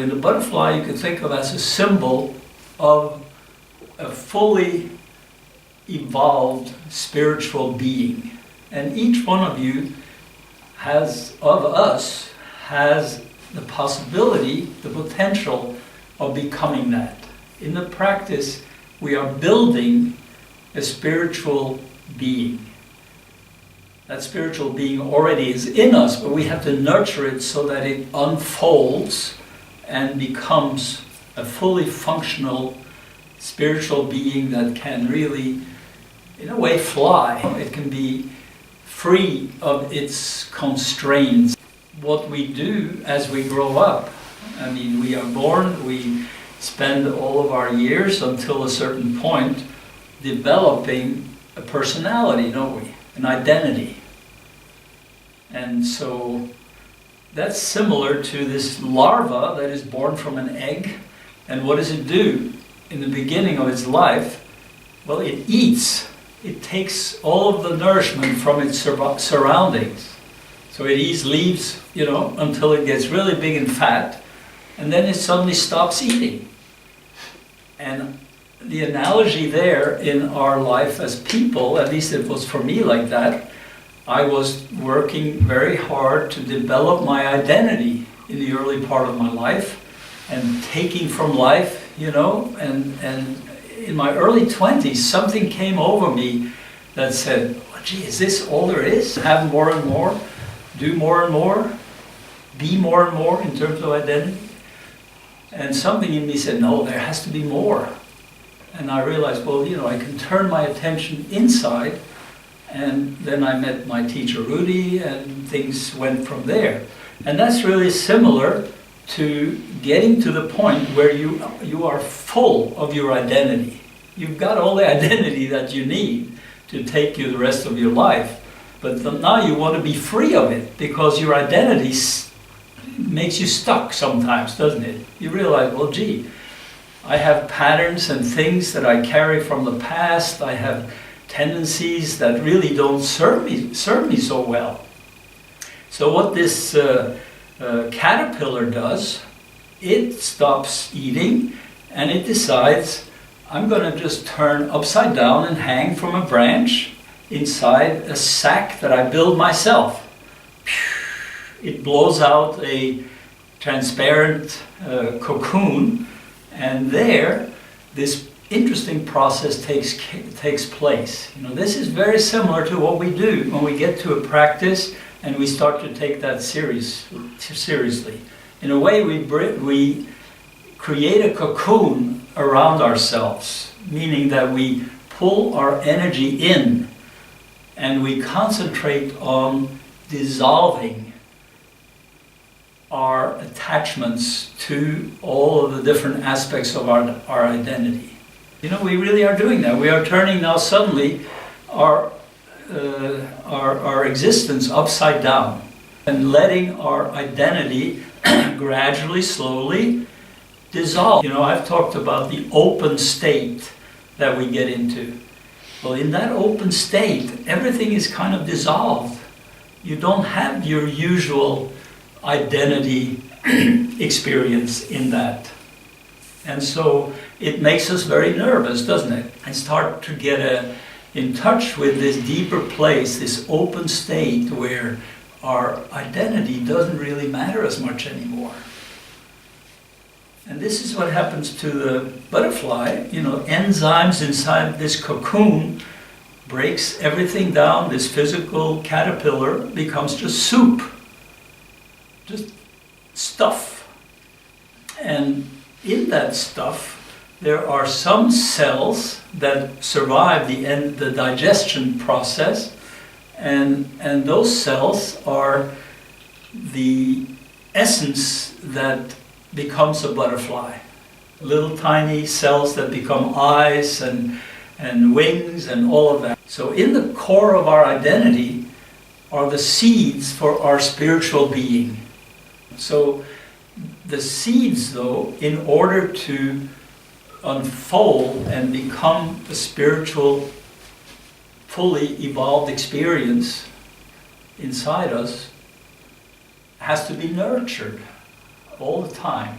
actually. And the butterfly you could think of as a symbol of a fully evolved spiritual being. And each one of you has the possibility, the potential of becoming that. In the practice, we are building a spiritual being. That spiritual being already is in us, but we have to nurture it so that it unfolds and becomes a fully functional spiritual being that can really, in a way, fly. It can be free of its constraints. What we do as we grow up, I mean, we are born, we spend all of our years until a certain point developing a personality, don't we? An identity. And so that's similar to this larva that is born from an egg. And what does it do in the beginning of its life? Well, it eats. It takes all of the nourishment from its surroundings. So it eats leaves, until it gets really big and fat, and then it suddenly stops eating. And the analogy there in our life as people, at least it was for me like that, I was working very hard to develop my identity in the early part of my life, and taking from life, and in my early 20s, something came over me that said, oh, gee, is this all there is? Have more and more, do more and more, be more and more in terms of identity? And something in me said, no, there has to be more. And I realized, well, I can turn my attention inside, and then I met my teacher Rudy, and things went from there. And that's really similar to getting to the point where you are full of your identity. You've got all the identity that you need to take you the rest of your life. But now you want to be free of it, because your identity makes you stuck sometimes, doesn't it? You realize, well, gee, I have patterns and things that I carry from the past. I have tendencies that really don't serve me so well. So what this caterpillar does, it stops eating and it decides, I'm going to just turn upside down and hang from a branch inside a sack that I build myself. It blows out a transparent cocoon, and there this interesting process takes place. This is very similar to what we do when we get to a practice and we start to take that seriously. In a way, we create a cocoon around ourselves, meaning that we pull our energy in and we concentrate on dissolving our attachments to all of the different aspects of our identity. We really are doing that. We are turning now suddenly our existence upside down and letting our identity gradually, slowly dissolve. I've talked about the open state that we get into. Well, in that open state, everything is kind of dissolved. You don't have your usual identity experience in that. And so it makes us very nervous, doesn't it? And start to get in touch with this deeper place, this open state where our identity doesn't really matter as much anymore. And this is what happens to the butterfly. Enzymes inside this cocoon breaks everything down. This physical caterpillar becomes just soup, just stuff. And in that stuff, there are some cells that survive the digestion process, and those cells are the essence that becomes a butterfly. Little tiny cells that become eyes and wings and all of that. So in the core of our identity are the seeds for our spiritual being. So the seeds, though, in order to unfold and become a spiritual, fully evolved experience inside us, has to be nurtured all the time.